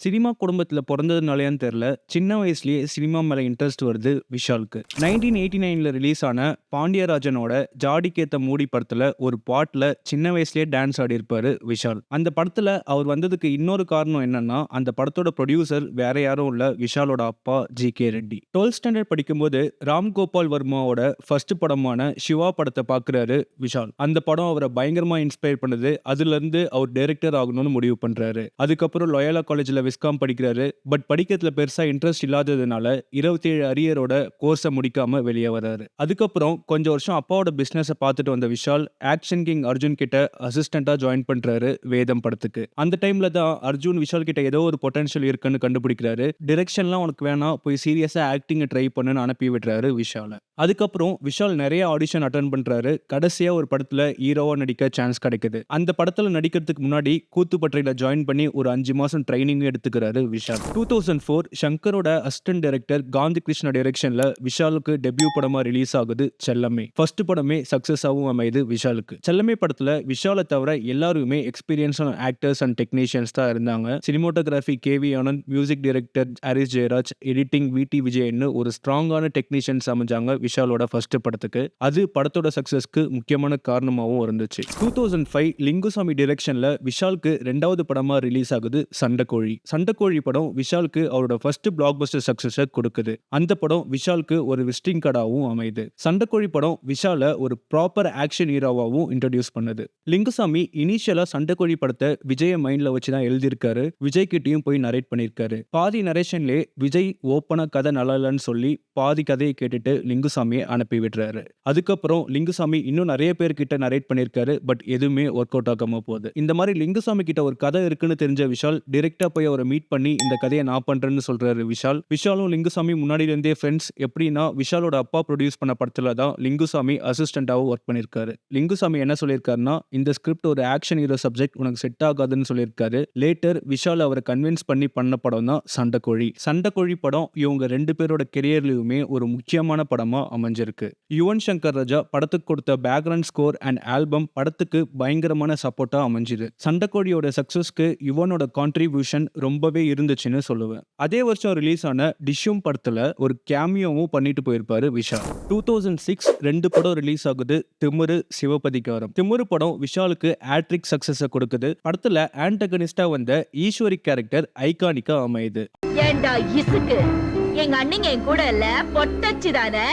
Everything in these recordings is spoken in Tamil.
சினிமா குடும்பத்துல பொறந்ததுனாலயான்னு தெரியல. சின்ன வயசுலயே சினிமா மேல இன்ட்ரெஸ்ட் வருது விஷாலுக்கு. 1989ல ரிலீஸ் ஆன பாண்டியராஜனோட ஜாடிக்கேத்த மூடி படத்துல ஒரு பாட்டுல சின்ன வயசுலயே டான்ஸ் ஆடியிருப்பாரு விஷால். அந்த படத்துல அவர் வந்ததுக்கு இன்னொரு காரணம் என்னன்னா, அந்த படத்தோட ப்ரொடியூசர் வேற யாரும் இல்ல விஷாலோட அப்பா ஜி.கே. ரெட்டி. 12th ஸ்டாண்டர்ட் படிக்கும்போது ராம் கோபால் வர்மாவோட ஃபர்ஸ்ட் படமான சிவா படத்த பார்க்குறாரு விஷால். அந்த படம் அவர பயங்கரமா இன்ஸ்பயர் பண்ணுது. அதிலிருந்து அவர் டைரக்டர் ஆகணும்னு முடிவு பண்றாரு. அதுக்கப்புறம் லொயோலா காலேஜ்ல விஸ்காம் படிக்கிறாரு. பட் படிக்கிறதுல பெருசா இன்ட்ரெஸ்ட் இல்லாததுனால 27 அரியரோட கோர்ஸ முடிக்காம வெளிய வராரு. அதுக்கப்புறம் கொஞ்சம் வருஷம் அப்பாவோட பிசினஸ பார்த்துட்டு வந்த விஷால் ஆக்ஷன் கிங் அர்ஜுன் கிட்ட அசிஸ்டன்ட்டா ஜாயின் பண்றாரு வேதம் படத்துக்கு. அந்த டைம்ல தான் அர்ஜுன் விஷால் கிட்ட ஏதோ ஒரு பொட்டன்ஷியல் இருக்குன்னு கண்டுபிடிக்கிறாரு. டிரெக்ஷன்லாம் உனக்கு வேணாம், போய் சீரியஸா ஆக்டிங் ட்ரை பண்ணுன்னு அனுப்பி விடுறாரு விஷால. அதுக்கப்புறம் விஷால் நிறைய ஆடிஷன் அட்டெண்ட் பண்றாரு. கடைசியா ஒரு படத்துல ஹீரோவா நடிக்க சான்ஸ் கிடைக்குது. அந்த படத்துல நடிக்கிறதுக்கு முன்னாடி கூத்துப்பட்றையில ஜாயின் பண்ணி ஒரு 5 மாசம் ட்ரைனிங் எடுத்துக்கிறாரு விஷால். 2004 சங்கரோட அசிஸ்டன்ட் டைரக்டர் காந்தி கிருஷ்ணா டைரக்ஷன்ல விஷாலுக்கு டெபியூ படமா ரிலீஸ் ஆகுது செல்லமே. ஃபர்ஸ்ட் படமே சக்சஸாவும் அமையுது விஷாலுக்கு. செல்லமே படத்துல விஷாலை தவிர எல்லாருமே எக்ஸ்பீரியன்ஸான ஆக்டர்ஸ் அண்ட் டெக்னீஷியன்ஸ் தான் இருந்தாங்க. Cinematography K V. Anand, music director Harris Jayaraj, editing V T. விஜயன்னு ஒரு ஸ்ட்ராங்கான டெக்னீஷியன்ஸ் அமைஞ்சாங்க விஷாலோட ஃபர்ஸ்ட் படத்துக்கு. அது படத்தோட சக்சஸ்க்கு முக்கியமான காரணமாகவும் இருந்துச்சு. 2005 லிங்குசாமி டைரக்ஷன்ல விஷாலுக்கு 2வது படமா ரிலீஸ் ஆகுது சண்டைக்கோழி. சண்டைக்கோழி படம் விஷாலுக்கு அவரோட ஃபர்ஸ்ட் பிளாக் பஸ்டர் சக்சஸை கொடுக்குது. அந்த படம் விஷாலுக்கு ஒரு விசிட்டிங் கார்டாவும் அமையுது. சண்டைக்கோழி படம் விஷால ஒரு ப்ராப்பர் ஆக்ஷன் ஹீரோவாவும் இன்ட்ரோடியூஸ் பண்ணுது. லிங்குசாமி இனிஷியலா சண்டைக்கோழி படத்தை விஜய மைண்ட்ல வச்சு தான் எழுதியிருக்காரு. விஜய் கிட்டயும் போய் நரேட் பண்ணியிருக்காரு. பாதி நரேஷன்லே விஜய் ஓப்பனா கதை நல்லா இல்லைன்னு சொல்லி பாதி கதையை கேட்டுட்டு லிங்குசாமியை அனுப்பி விடுறாரு. அதுக்கப்புறம் லிங்குசாமி இன்னும் நிறைய பேர்கிட்ட நரேட் பண்ணியிருக்காரு. பட் எதுவுமே ஒர்க் அவுட் ஆகாம போகுது. இந்த மாதிரி லிங்குசாமி கிட்ட ஒரு கதை இருக்குன்னு தெரிஞ்ச விஷால் டைரக்டா போய் அவரை மீட் பண்ணி இந்த கதையை நான் பண்றேன்னு சொல்றாரு விஷால். விஷாலும் லிங்குசாமி முன்னாடில இருந்தே ஃப்ரெண்ட்ஸ். எப்படின்னா விஷாலோட அப்பா ப்ரொடியூஸ் பண்ண படத்துல தான் லிங்குசாமி அசிஸ்டன்டாவும் ஒர்க் பண்ணியிருக்காரு. லிங்குசாமி என்ன சொல்லியிருக்காருன்னா, இந்த ஸ்கிரிப்ட் ஒரு ஆக்ஷன் ஹீரோ சப்ஜெக்ட் உனக்கு செட் ஆகாதுன்னு சொல்லியிருக்காரு. லேட்டர் விஷால் அவரை கன்வின்ஸ் பண்ணி பண்ண படம் தான் சண்டைக்கோழி. சண்டைக்கோழி படம் இவங்க 2 பேரோட கெரியர்லயுமே ஒரு முக்கியமான படமா அமைஞ்சிருக்கு. யுவன் சங்கர் ராஜா படத்துக்கு கொடுத்த பேக்ரவுண்ட் ஸ்கோர் அண்ட் ஆல்பம் படத்துக்கு பயங்கரமான சப்போர்ட்டா அமைஞ்சுது. சண்டைக்கோழியோட சக்சஸ்க்கு யுவனோட கான்ட்ரிபியூஷன் ரொம்பவே இருந்துச்சுன்னு சொல்லுவேன். அதே வருஷம் ரிலீஸ் ஆன டிஷ்யூம் படத்துல ஒரு கேமியோவும் பண்ணிட்டு போயிருப்பாரு விஷால். 2006 2 படம் ரிலீஸ் ஆகுது. திமிரு, சிவபதிகாரம். திமிரு படம் விஷாலுக்கு ஹேட்ரிக் சக்சஸை கொடுக்குது. படத்துல ஆன்டகனிஸ்டா வந்த ஈஸ்வரி கேரக்டர் ஐகானிக்கா அமையுது. ஏண்டா இசுக்கு எங்க அண்ணிங்க என் கூட இல்ல பொட்டச்சிதானே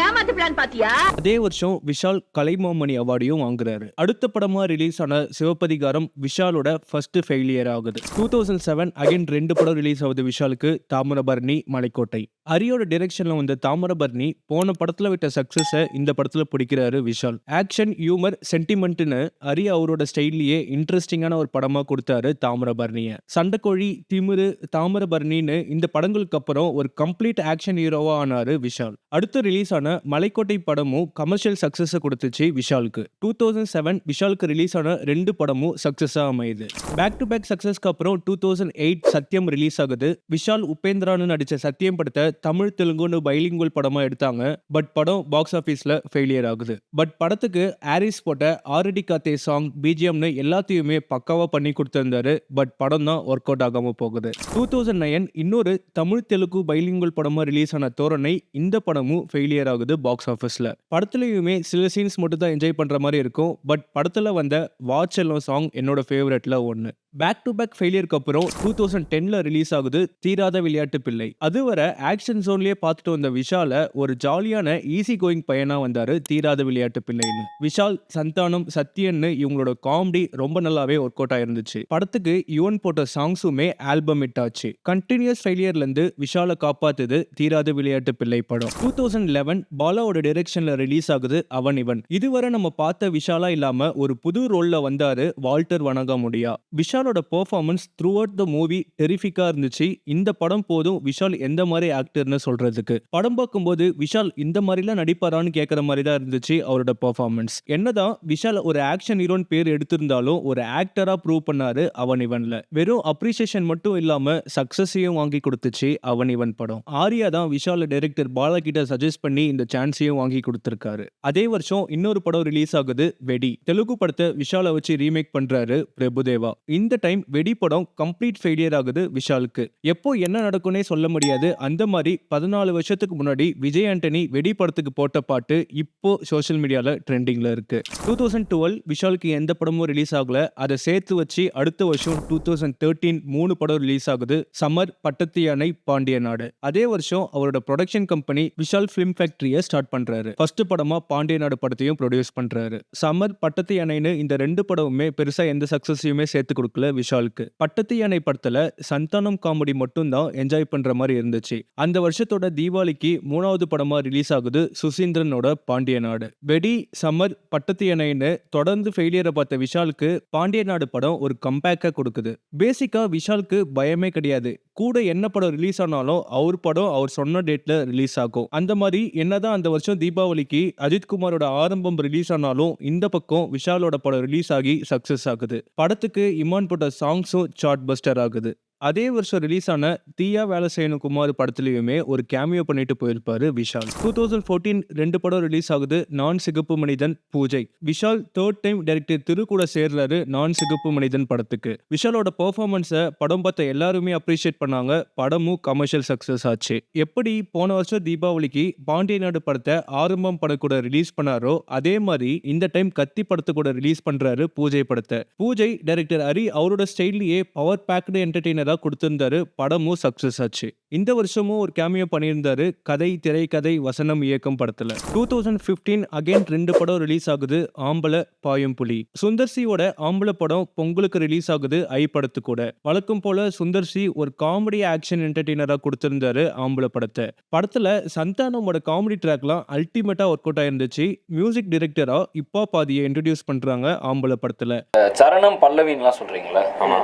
ஏமாத்து பிளான் பாத்தியா? அதே வருஷம் விஷால் கலைமாமணி அவார்டையும் வாங்குறாரு. அடுத்த படமா ரிலீஸ் ஆன சிவபதிகாரம் விஷாலோட ஃபர்ஸ்ட் ஃபெயிலியர் ஆகுது. 2007 அகைன் 2 படம் ரிலீஸ் ஆகுது விஷாலுக்கு. தாமிரபரணி, மலைக்கோட்டை. ஹரியோட டைரக்ஷன்ல வந்த தாமிரபரணி போன படத்துல விட்ட சக்சஸை இந்த படத்துல பிடிக்கிறாரு விஷால். ஆக்ஷன், ஹியூமர், சென்டிமெண்ட்னு ஹரி அவரோட ஸ்டைல்லயே இன்ட்ரெஸ்டிங்கான ஒரு படமா கொடுத்தாரு தாமிரபரணிய. சண்டைக்கோழி, திமிரு, தாமிரபரணின்னு இந்த படங்களுக்கு அப்புறம் ஒரு கம்ப்ளீட் ஆக்ஷன் ஹீரோவா ஆனாரு விஷால். அடுத்து ரிலீஸ் ஆன மலைக்கோட்டை படமும் கமர்ஷியல் சக்சஸ் கொடுத்துச்சு விஷாலுக்கு. 2007 விஷாலுக்கு ரிலீஸ் ஆன 2 படமும் சக்சஸா அமையுது. பேக் டு பேக் சக்சஸ்க்கு அப்புறம் 2008 சத்யம் ரிலீஸ் ஆகுது. விஷால் உபேந்திரான்னு நடிச்ச சத்யம் படத்தை தமிழ், தெலுங்குன்னு பைலிங்குவல் படமா எடுத்தாங்க. பட் படம் பாக்ஸ் ஆபீஸ்ல ஃபெயிலியர் ஆகுது. பட் படத்துக்கு ஹாரிஸ் போட்ட ஆரடி காத்தே சாங், பிஜிஎம்னு எல்லாத்தையுமே பக்காவா பண்ணி கொடுத்திருந்தாரு. பட் படம் தான் ஒர்க் அவுட் ஆகாம போகுது. 2009 இன்னொரு தமிழ், தெலுங்கு பைலிங்குவல் படமா ரிலீஸ் ஆன தோரணை. இந்த படமும் ஃபெயிலியர் ஆகுது பாக்ஸ் ஆபீஸ்ல. படத்துலயுமே சில சீன்ஸ் மட்டும் தான் என்ஜாய் பண்ற மாதிரி இருக்கும். பட் படத்துல வந்த வாட்ச் எல்லாம் சாங் என்னோட ஃபேவரட்ல ஒன்னு. பேக் டு பேக் ஃபெயிலியருக்கு அப்புறம் 2010ல ரிலீஸ் ஆகுது தீராத விளையாட்டு பிள்ளை. அதுவரை ஆக்ஷன் ஜோன்லயே பார்த்துட்டு வந்த விஷால ஒரு ஜாலியான ஈஸி கோயிங் பையனா வந்தாரு தீராத விளையாட்டு பிள்ளைன்னு. விஷால், சந்தானம், சத்யன்னு இவங்களோட காமெடி ரொம்ப நல்லாவே ஒர்க் அவுட் ஆயிருந்துச்சு. படத்துக்கு யுவன் போட்ட சாங்ஸுமே ஆல்பம் ஹிட் ஆச்சு. கண்டினியூஸ் ஃபெயிலியர்ல இருந்து விஷால காப்பாத்துது தீராத விளையாட்டு பிள்ளை படம். 2011 பாலாவோட டைரக்ஷன்ல ரிலீஸ் ஆகுது அவன் இவன். இதுவரை நம்ம பார்த்த விஷாலா இல்லாம ஒரு புது ரோல்ல வந்தாரு வால்டர் வணங்காமுடியா. விஷாலோட performance throughout the movie டெரிஃபிக்கா இருந்துச்சு. இந்த படம் போதும் விஷால் எந்த மாதிரி ஆக்டர் ஆக்டர்னு சொல்றதுக்கு. படம் பார்க்கும்போது விஷால் இந்த மாதிரிலாம் நடிப்பாரான்னு கேட்குற மாதிரி தான் இருந்துச்சு அவரோட பெர்ஃபார்மன்ஸ். என்னதான் விஷால் ஒரு ஆக்ஷன் ஹீரோன்னு பேர் எடுத்திருந்தாலும் ஒரு ஆக்டரா ப்ரூவ் பண்ணாரு அவன் இவன்ல. வெறும் அப்ரிசியேஷன் மட்டும் இல்லாம சக்சஸையும் வாங்கி கொடுத்துச்சு அவன் இவன் படம். ஆர்யா தான் விஷால டைரக்டர் பாலா கிட்ட சஜஸ்ட் பண்ணி இந்த சான்ஸையும் வாங்கி கொடுத்திருக்காரு. அதே வருஷம் இன்னொரு படம் ரிலீஸ் ஆகுது, வெடி. தெலுங்கு படத்தை விஷாலை வச்சு ரீமேக் பண்றாரு பிரபுதேவா. இந்த டைம் வெடி படம் கம்ப்ளீட் ஃபெயிலியர் ஆகுது விஷாலுக்கு. எப்போ என்ன நடக்கும்னே சொல்ல முடியாது. அந்த மாதிரி 14 வருஷத்துக்கு முன்னாடி விஜய் ஆண்டனி வெடி படத்துக்கு போட்ட பாட்டு இப்போ சோஷியல் மீடியால ட்ரெண்டிங்ல இருக்கு. 2012 விஷாலுக்கு எந்த படமும் ரிலீஸ் ஆகல. அதை சேர்த்து வச்சு அடுத்த வருஷம் 2013 3 படம் ரிலீஸ் ஆகுது. சமர், பட்டத்து யானை, பாண்டிய நாடு. அதே வருஷம் அவரோட ப்ரொடக்ஷன் கம்பெனி விஷால் ஃபிலிம் ஃபேக்டரியை ஸ்டார்ட் பண்றாரு. ஃபர்ஸ்ட் படமா பாண்டிய நாடு படத்தையும் ப்ரொடியூஸ் பண்றாரு. சமர், பட்டத்து யானைன்னு இந்த 2 படமுமே பெருசா எந்த சக்சஸையுமே சேர்த்து கொடுக்கல விஷாலுக்கு. பட்டத்து யானை படத்துல சந்தானம் காமெடி மட்டும் தான் என்ஜாய் பண்ற மாதிரி இருந்துச்சு. அந்த வருஷத்தோட தீபாவளிக்கு 3வது படமா ரிலீஸ் ஆகுது சுசீந்திரனோட பாண்டிய நாடு. வெடி, சமர், பட்டத்து யானைன்னு தொடர்ந்து ஃபெயிலியரை பார்த்த விஷாலுக்கு பாண்டிய நாடு படம் ஒரு கம்பேக்கை கொடுக்குது. பேசிக்கா விஷாலுக்கு பயமே கிடையாது. கூட என்ன படம் ரிலீஸ் ஆனாலும் அவர் படம் அவர் சொன்ன டேட்ல ரிலீஸ் ஆகும். அந்த மாதிரி என்னதான் அந்த வருஷம் தீபாவளிக்கு அஜித் குமாரோட ஆரம்பம் ரிலீஸ் ஆனாலும் இந்த பக்கம் விஷாலோட படம் ரிலீஸ் ஆகி சக்சஸ் ஆகுது. படத்துக்கு இமான் போட்ட சாங்ஸும் சார்ட் பஸ்டர் ஆகுது. அதே வருஷம் ரிலீஸ் ஆன தீயா வேலை செய்யணும் குமார் படத்துலயுமே ஒரு கேமியோ பண்ணிட்டு போயிருப்பாரு விஷால். 2014 2 படம் ரிலீஸ் ஆகுது, நான் சிகப்பு மனிதன், பூஜை. விஷால் 3rd டைம் டைரக்டர் திரு கூட சேர்றாரு நான் சிகப்பு மனிதன் படத்துக்கு. விஷாலோட பெர்ஃபார்மன்ஸை படம் பார்த்த எல்லாருமே அப்ரிஷியேட் பண்ணாங்க. படமும் கமர்ஷியல் சக்சஸ் ஆச்சு. எப்படி போன வருஷம் தீபாவளிக்கு பாண்டிய நாடு படத்தை ஆரம்பம் படம் கூட ரிலீஸ் பண்ணாரோ அதே மாதிரி இந்த டைம் கத்தி படத்தை கூட ரிலீஸ் பண்றாரு பூஜை படத்தை. பூஜை டைரக்டர் ஹரி அவரோட ஸ்டைல்லயே பவர் பேக்டு என்டர்டெய்னர் கொடுத்திருந்தாரு. படமும் சக்சஸ் ஆச்சு. இந்த வருஷமும் ஒரு கேமியோ பண்ணியிருந்தாரு கதை, திரைக்கதை, வசனம், இயக்கம் படத்துல. 2015 அகைன் 2 படம் ரிலீஸ் ஆகுது, ஆம்பளை, பாயும் புலி. சுந்தர் சியோட ஆம்பளை படம் பொங்கலுக்கு ரிலீஸ் ஆகுது ஐ படத்து கூட. வழக்கம் போல சுந்தர் சி ஒரு காமெடி ஆக்ஷன் என்டர்டெய்னரா கொடுத்திருந்தாரு ஆம்பளை படத்தை. படத்துல சந்தானமோட காமெடி ட்ராக்லாம் அல்டிமேட்டா ஒர்க் அவுட் ஆயிருந்துச்சு. மியூசிக் டைரக்டரா இப்பா பாதியை இன்ட்ரோடியூஸ் பண்றாங்க ஆம்பளை படத்துல. சரணம் பல்லவின்லாம் சொல்றீங்களா? ஆமா,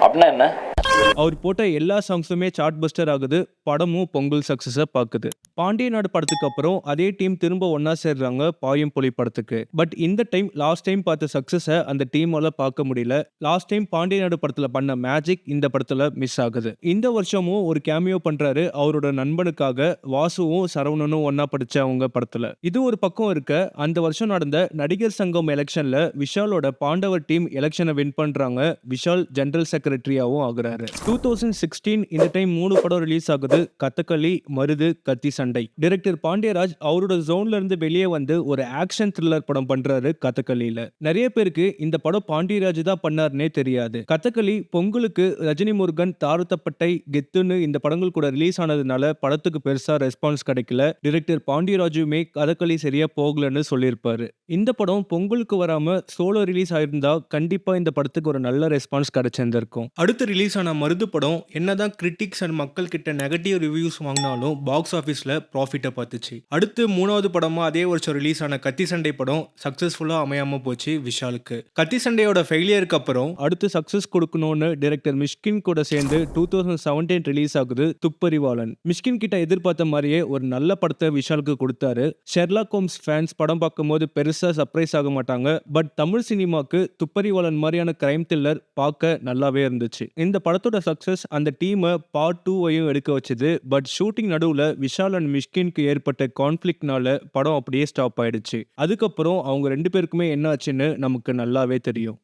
அப்படின்னா என்ன? அவர் போட்ட எல்லா சாங்ஸுமே சார்ட் பஸ்டர் ஆகுது. படமும் பொங்கல் சக்சஸை பார்க்குது. பாண்டிய நாடு படத்துக்கு அப்புறம் அதே டீம் திரும்ப ஒன்னா சேர்றாங்க பாயும் புலி படத்துக்கு. பட் இந்த டைம் லாஸ்ட் டைம் பார்த்த சக்சஸை அந்த டீமால பார்க்க முடியல. லாஸ்ட் டைம் பாண்டிய நாடு படத்துல பண்ண மேஜிக் இந்த படத்துல மிஸ் ஆகுது. இந்த வருஷமும் ஒரு கேமியோ பண்றாரு அவரோட நண்பனுக்காக. வாசுவும் சரவணனும் ஒன்னா படிச்சவங்க படத்துல. இது ஒரு பக்கம் இருக்க, அந்த வருஷம் நடந்த நடிகர் சங்கம் எலெக்ஷன்ல விஷாலோட பாண்டவர் டீம் எலெக்ஷனை வின் பண்றாங்க. விஷால் ஜெனரல் செக்ரட்டரியாவும் ஆகுறாரு. 2016 இந்த டைம் 3 படம் ரிலீஸ் ஆகுது, கதகளி, மருது, கத்தி சண்டை. டைரக்டர் பாண்டியராஜ் அவரோட ஜோன்ல இருந்து வெளியே வந்து ஒரு ஆக்ஷன் த்ரில்லர் படம் பண்றாரு கதகளியில. நிறைய பேருக்கு இந்த படம் பாண்டியராஜ் தான் பண்ணாருன்னே தெரியாது. கதகளி பொங்கலுக்கு ரஜினி முருகன், தாரத்தப்பட்டை, கெத்துன்னு இந்த படங்கள் கூட ரிலீஸ் ஆனதுனால படத்துக்கு பெருசா ரெஸ்பான்ஸ் கிடைக்கல. டைரக்டர் பாண்டியராஜுமே கதகளி சரியா போகலன்னு சொல்லியிருப்பாரு. இந்த படம் பொங்கலுக்கு வராம சோலோ ரிலீஸ் ஆயிருந்தா கண்டிப்பா இந்த படத்துக்கு ஒரு நல்ல ரெஸ்பான்ஸ் கிடைச்சிருந்திருக்கும். அடுத்து ரிலீஸ் ஆன மருது படம் என்னதான் கிரிட்டிக்ஸ் அண்ட் மக்கள் கிட்ட நெகட்டிவ் ரிவ்யூஸ் வாங்கினாலும் பாக்ஸ் ஆஃபீஸ்ல ப்ராஃபிட்டை பார்த்துச்சு. அடுத்து 3வது படமா அதே வருஷம் ரிலீஸ் ஆன கத்தி சண்டை படம் சக்சஸ்ஃபுல்லா அமையாம போச்சு விஷாலுக்கு. கத்தி சண்டையோட ஃபெயிலியருக்கு அப்புறம் அடுத்து சக்சஸ் கொடுக்கணும்னு டைரக்டர் மிஷ்கின் கூட சேர்ந்து 2017 ரிலீஸ் ஆகுது துப்பறிவாளன். மிஷ்கின் கிட்ட எதிர்பார்த்த மாதிரியே ஒரு நல்ல படத்தை விஷாலுக்கு கொடுத்தாரு. ஷெர்லாக் ஹோம்ஸ் ஃபேன்ஸ் படம் பார்க்கும்போது பெருசா சர்ப்ரைஸ் ஆக மாட்டாங்க. பட் தமிழ் சினிமாக்கு துப்பறிவாளன் மாதிரியான கிரைம் த்ரில்லர் பார்க்க நல்லாவே இருந்துச்சு. இந்த படத்தோட சக்சஸ் அந்த டீமை பார்ட் 2வையும் எடுக்க வச்சது. பட் ஷூட்டிங் நடுவுல விஷால் அண்ட் மிஷ்கின்க்கு ஏற்பட்ட கான்ஃபிளிக்ட்னால படம் அப்படியே ஸ்டாப் ஆயிடுச்சு. அதுக்கப்புறம் அவங்க 2 பேருக்குமே என்ன ஆச்சுன்னு நமக்கு நல்லாவே தெரியும்.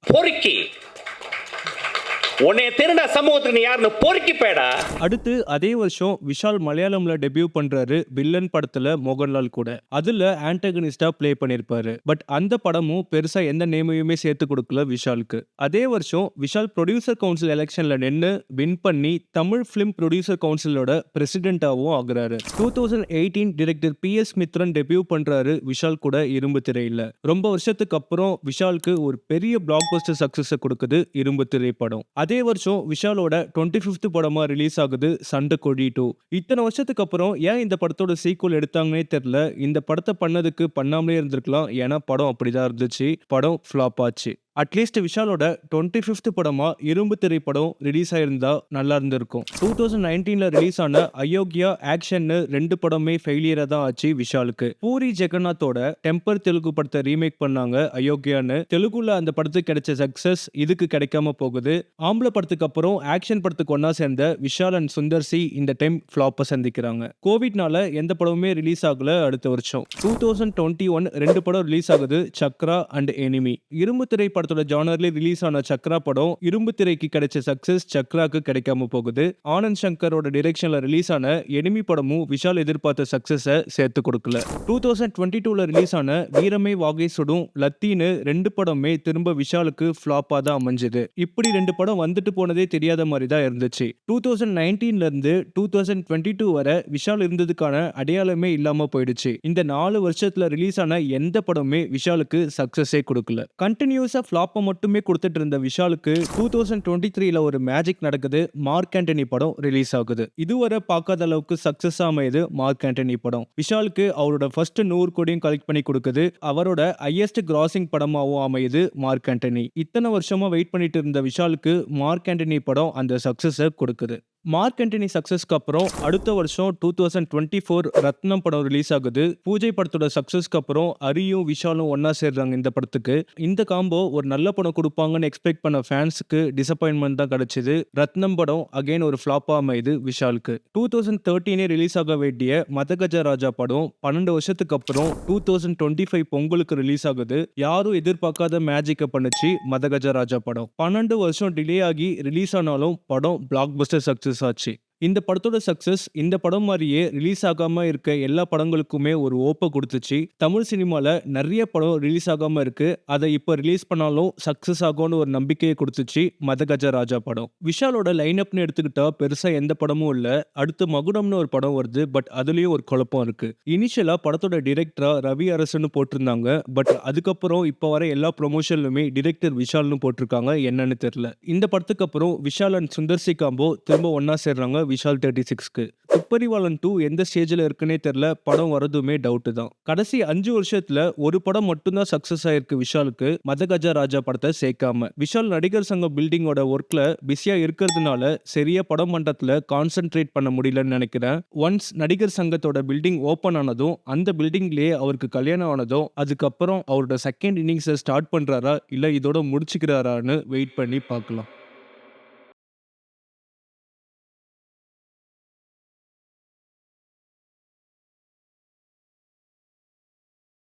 உன்னை திருட சமூகத்துக்கு நீ யாருன்னு பொறுக்கி போயடா. அடுத்து அதே வருஷம் விஷால் மலையாளம்ல டெபியூ பண்றாரு வில்லன் படத்துல மோகன்லால் கூட. அதுல ஆன்டகனிஸ்டா ப்ளே பண்ணிருப்பாரு. பட் அந்த படமும் பெருசா எந்த நேமையுமே சேர்த்து கொடுக்கல விஷாலுக்கு. அதே வருஷம் விஷால் ப்ரொடியூசர் கவுன்சில் எலெக்ஷன்ல நின்று வின் பண்ணி தமிழ் பிலிம் ப்ரொடியூசர் கவுன்சிலோட பிரசிடென்டாவும் ஆகுறாரு. 2018 டைரக்டர் PS மித்ரன் டெபியூ பண்றாரு விஷால் கூட இரும்பு திரையில. ரொம்ப வருஷத்துக்கு அப்புறம் விஷாலுக்கு ஒரு பெரிய பிளாக் பஸ்டர் சக்சஸ் கொடுக்குது இரும்பு திரை படம். அதே வருஷம் விஷாலோட 25th படமா ரிலீஸ் ஆகுது சண்டைக்கோழி 2. இத்தனை வருஷத்துக்கு அப்புறம் ஏன் இந்த படத்தோட சீக்குவல் எடுத்தாங்கன்னே தெரியல. இந்த படத்தை பண்ணதுக்கு பண்ணாமலே இருந்திருக்கலாம். ஏன்னா படம் அப்படிதான் இருந்துச்சு. படம் ஃபிளாப் ஆச்சு. அட்லீஸ்ட் விஷாலோட 25th படமா இரும்பு திரைப்படம் ரிலீஸ் ஆயிருந்தா நல்லா இருந்திருக்கும். 2019ல ரிலீஸ் ஆன அயோக்யா, ஆக்ஷன்னு 2 படமே ஃபெயிலியரா தான் ஆச்சு விஷாலுக்கு. பூரி ஜெகநாத்தோட டெம்பர் தெலுங்கு படத்தை ரீமேக் பண்ணாங்க அயோக்யான்னு. தெலுங்குல அந்த படத்துக்கு கிடைச்ச சக்சஸ் இதுக்கு கிடைக்காம போகுது. ஆம்பள படத்துக்கு அப்புறம் ஆக்ஷன் படத்துக்கு ஒன்னா சேர்ந்த விஷால் அண்ட் சுந்தர் சி இந்த டைம் ஃபிளாப்பை சந்திக்கிறாங்க. கோவிட்னால எந்த படமுமே ரிலீஸ் ஆகல அடுத்த வருஷம். 2021 2 படம் ரிலீஸ் ஆகுது, சக்ரா அண்ட் எனிமி. இரும்பு திரை படத்தோட ஜானர்ல ரிலீஸ் ஆன சக்ரா படம் இரும்பு திரைக்கு கிடைச்ச சக்சஸ் சக்ராக்கு கிடைக்காம போகுது. ஆனந்த் சங்கரோட டைரக்ஷன்ல ரிலீஸ் ஆன எனிமி படமும் விஷால் எதிர்பார்த்த சக்சஸை சேர்த்து கொடுக்கல. 2022ல ரிலீஸ் ஆன வீரமே வாகை சுடும், லத்தீன்னு 2 படமே திரும்ப விஷாலுக்கு ஃபிளாப்பா தான் அமைஞ்சது. இப்படி 2 படம் வந்துட்டு போனதே தெரியாத மாதிரி தான் இருந்துச்சு. 2019ல இருந்து 2022 வரை விஷால் இருந்ததுக்கான அடையாளமே இல்லாம போயிடுச்சு. இந்த 4 வருஷத்துல ரிலீஸ் ஆன எந்த படமே விஷாலுக்கு சக்சஸே கொடுக்கல. கண்டினியூஸா ஃபிளாப்பை மட்டுமே கொடுத்துட்டு இருந்த விஷாலுக்கு 2023ல ஒரு மேஜிக் நடக்குது. மார்க் ஆண்டனி படம் ரிலீஸ் ஆகுது. இதுவரை பார்க்காத அளவுக்கு சக்சஸ் அமையுது மார்க் ஆண்டனி படம். விஷாலுக்கு அவரோட ஃபர்ஸ்ட் 100 கோடியும் கலெக்ட் பண்ணி கொடுக்குது. அவரோட ஹையஸ்ட் கிராசிங் படமாவும் அமையுது மார்க் ஆண்டனி. இத்தனை வருஷமா வெயிட் பண்ணிட்டு இருந்த விஷாலுக்கு மார்க் ஆண்டனி படம் அந்த சக்சஸை கொடுக்குது. மார்க் ஆண்டனி சக்சஸ்க்கு அப்புறம் அடுத்த வருஷம் 2024 ரத்னம் படம் ரிலீஸ் ஆகுது. பூஜை படத்தோட சக்சஸ்க்கு அப்புறம் அரியும் விஷாலும் ஒன்னா சேர்றாங்க இந்த படத்துக்கு. இந்த காம்போ ஒரு நல்ல படம் கொடுப்பாங்கன்னு எக்ஸ்பெக்ட் பண்ண ஃபேன்ஸுக்கு டிசப்பாயின்மெண்ட் தான் கிடைச்சது. ரத்னம் படம் அகைன் ஒரு ஃபிளாப்பா அமையுது விஷாலுக்கு. 2013 ரிலீஸ் ஆக வேண்டிய மதகஜ ராஜா படம் 12 வருஷத்துக்கு அப்புறம் 2025 பொங்கலுக்கு ரிலீஸ் ஆகுது. யாரும் எதிர்பார்க்காத மேஜிக்கை பண்ணுச்சு மதகஜ ராஜா படம். 12 வருஷம் டிலே ஆகி ரிலீஸ் ஆனாலும் படம் பிளாக் பஸ்டர் சக்சஸ் ஆச்சு. இந்த படத்தோட சக்சஸ் இந்த படம் மாதிரியே ரிலீஸ் ஆகாம இருக்க எல்லா படங்களுக்குமே ஒரு ஓப்ப கொடுத்துச்சு. தமிழ் சினிமால நிறைய படம் ரிலீஸ் ஆகாம இருக்கு. அதை இப்ப ரிலீஸ் பண்ணாலும் சக்சஸ் ஆகும்னு ஒரு நம்பிக்கையை கொடுத்துச்சு மதகஜ ராஜா படம். விஷாலோட லைனப்னு எடுத்துக்கிட்டா பெருசா எந்த படமும் இல்ல. அடுத்து மகுடம்னு ஒரு படம் வருது. பட் அதுலயும் ஒரு குழப்பம் இருக்கு. இனிஷியலா படத்தோட டிரெக்டரா ரவி அரசுன்னு போட்டிருந்தாங்க. பட் அதுக்கப்புறம் இப்ப வர எல்லா ப்ரொமோஷன்லுமே டிரெக்டர் விஷால்னு போட்டிருக்காங்க. என்னன்னு தெரியல. இந்த படத்துக்கு அப்புறம் Vishal and Sundar C combo திரும்ப ஒன்னா சேர்றாங்க விஷால் 36க்கு. துப்பறிவாளன் 2 எந்த ஸ்டேஜ்ல இருக்குன்னே தெரியல. படம் வரதுமே டவுட் தான். கடைசி 5 வருஷத்துல ஒரு படம் மட்டும்தான் சக்சஸ் ஆயிருக்கு விஷாலுக்கு, மதகஜ ராஜா படத்தை சேர்க்காம. விஷால் நடிகர் சங்கம் பில்டிங்கோட ஒர்க்ல பிஸியா இருக்கிறதுனால சரியா படம் பண்றதுல கான்சென்ட்ரேட் பண்ண முடியலன்னு நினைக்கிறேன். ஒன்ஸ் நடிகர் சங்கத்தோட பில்டிங் ஓபன் ஆனதும் அந்த பில்டிங்லயே அவருக்கு கல்யாணம் ஆனதும் அதுக்கப்புறம் அவரோட செகண்ட் இன்னிங்ஸை ஸ்டார்ட் பண்றாரா இல்ல இதோட முடிச்சுக்கிறாரான்னு வெயிட் பண்ணி பார்க்கலாம்.